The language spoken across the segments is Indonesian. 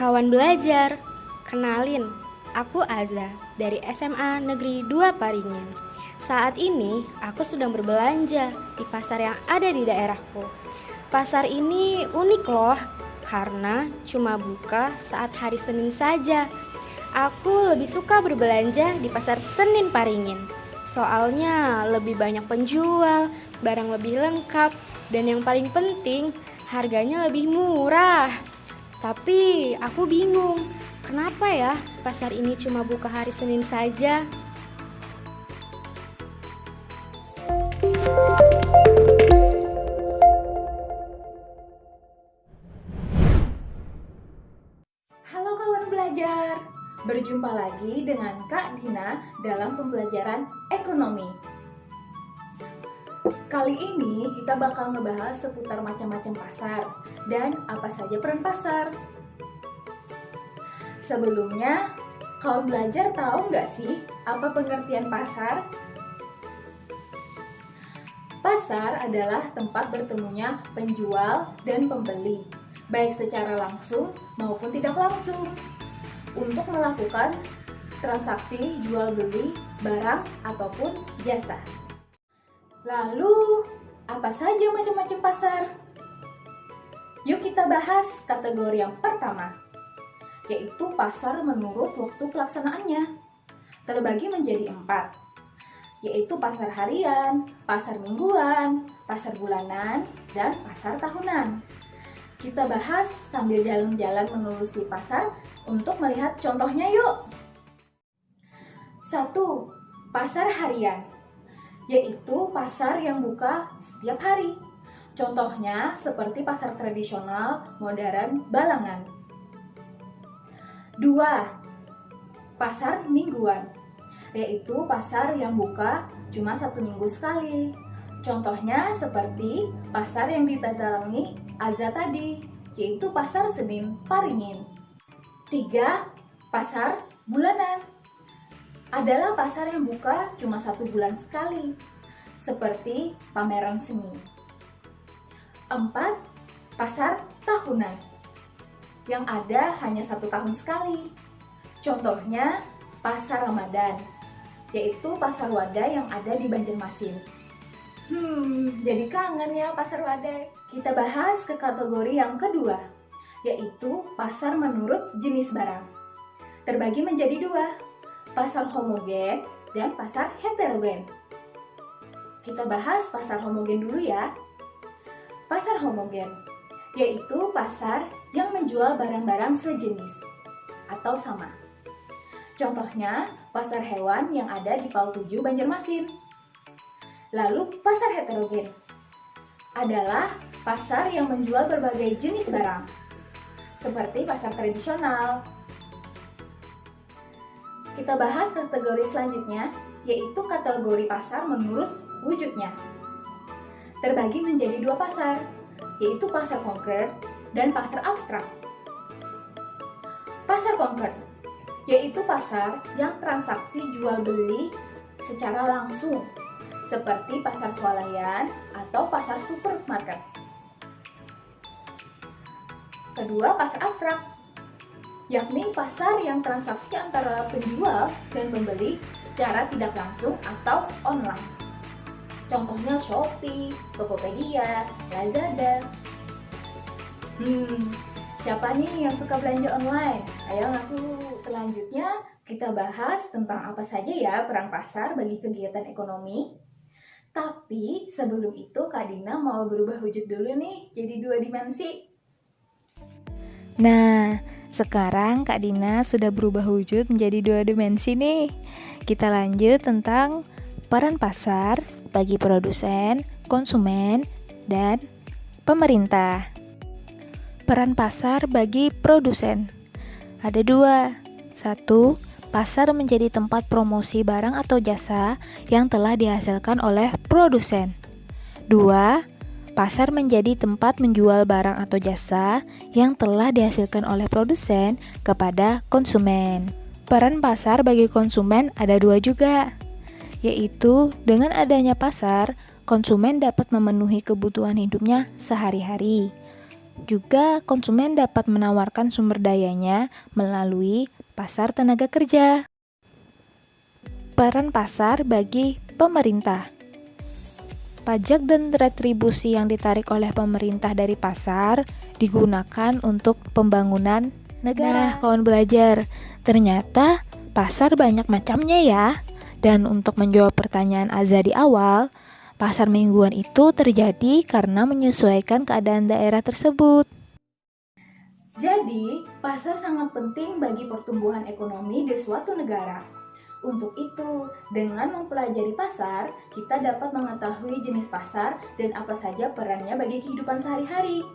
Kawan belajar, kenalin, aku Aza dari SMA Negeri 2 Paringin. Saat ini aku sedang berbelanja di pasar yang ada di daerahku. Pasar ini unik loh, karena cuma buka saat hari Senin saja. Aku lebih suka berbelanja di pasar Senin Paringin. Soalnya lebih banyak penjual, barang lebih lengkap, dan yang paling penting, harganya lebih murah. Tapi aku bingung, kenapa ya pasar ini cuma buka hari Senin saja? Halo kawan belajar, berjumpa lagi dengan Kak Dina dalam pembelajaran ekonomi. Kali ini kita bakal ngebahas seputar macam-macam pasar dan apa saja peran pasar. Sebelumnya, kawan belajar tahu nggak sih apa pengertian pasar? Pasar adalah tempat bertemunya penjual dan pembeli, baik secara langsung maupun tidak langsung, untuk melakukan transaksi jual beli barang ataupun jasa. Lalu, apa saja macam-macam pasar? Yuk kita bahas kategori yang pertama, yaitu pasar menurut waktu pelaksanaannya. Terbagi menjadi 4, yaitu pasar harian, pasar mingguan, pasar bulanan, dan pasar tahunan. Kita bahas sambil jalan-jalan menelusuri pasar untuk melihat contohnya yuk. 1. Pasar harian, yaitu pasar yang buka setiap hari. Contohnya seperti pasar tradisional, modern, Balangan. 2. Pasar mingguan, yaitu pasar yang buka cuma 1 minggu sekali. Contohnya seperti pasar yang didatangi Aza tadi, yaitu pasar Senin Paringin. 3. Pasar bulanan, adalah pasar yang buka cuma 1 bulan sekali, seperti pameran seni. 4. Pasar tahunan, yang ada hanya 1 tahun sekali. Contohnya pasar Ramadan, yaitu pasar wadah yang ada di Banjarmasin. Jadi kangen ya pasar wadah. Kita bahas ke kategori yang kedua, yaitu pasar menurut jenis barang. Terbagi menjadi 2, pasar homogen dan pasar heterogen. Kita bahas pasar homogen dulu ya. Pasar homogen, yaitu pasar yang menjual barang-barang sejenis atau sama. Contohnya pasar hewan yang ada di PAUD 7 Banjarmasin. Lalu pasar heterogen adalah pasar yang menjual berbagai jenis barang, seperti pasar tradisional. Kita bahas kategori selanjutnya, yaitu kategori pasar menurut wujudnya. Terbagi menjadi 2 pasar, yaitu pasar konkret dan pasar abstrak. Pasar konkret, yaitu pasar yang transaksi jual beli secara langsung, seperti pasar swalayan atau pasar supermarket. Kedua, pasar abstrak, yakni pasar yang transaksi antara penjual dan pembeli secara tidak langsung atau online. Contohnya Shopee, Tokopedia, Lazada. Siapa nih yang suka belanja online? Ayo ngaku. Selanjutnya kita bahas tentang apa saja ya peran pasar bagi kegiatan ekonomi. Tapi sebelum itu Kak Dina mau berubah wujud dulu nih jadi 2 dimensi. Nah, sekarang Kak Dina sudah berubah wujud menjadi 2 dimensi nih. Kita lanjut tentang peran pasar bagi produsen, konsumen, dan pemerintah. Peran pasar bagi produsen ada 2. 1. Pasar menjadi tempat promosi barang atau jasa yang telah dihasilkan oleh produsen. 2. Pasar menjadi tempat menjual barang atau jasa yang telah dihasilkan oleh produsen kepada konsumen. Peran pasar bagi konsumen ada 2 juga, yaitu dengan adanya pasar, konsumen dapat memenuhi kebutuhan hidupnya sehari-hari. Juga konsumen dapat menawarkan sumber dayanya melalui pasar tenaga kerja. Peran pasar bagi pemerintah. Pajak dan retribusi yang ditarik oleh pemerintah dari pasar digunakan untuk pembangunan negara. Nah, kawan belajar, ternyata pasar banyak macamnya ya. Dan untuk menjawab pertanyaan Azza di awal, pasar mingguan itu terjadi karena menyesuaikan keadaan daerah tersebut. Jadi, pasar sangat penting bagi pertumbuhan ekonomi di suatu negara. Untuk itu, dengan mempelajari pasar, kita dapat mengetahui jenis pasar dan apa saja perannya bagi kehidupan sehari-hari.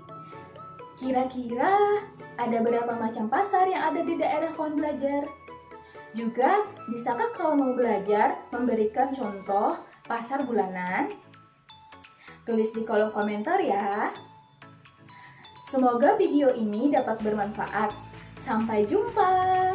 Kira-kira ada berapa macam pasar yang ada di daerah kawan belajar? Juga, bisakah kawan mau belajar memberikan contoh pasar bulanan? Tulis di kolom komentar ya. Semoga video ini dapat bermanfaat. Sampai jumpa.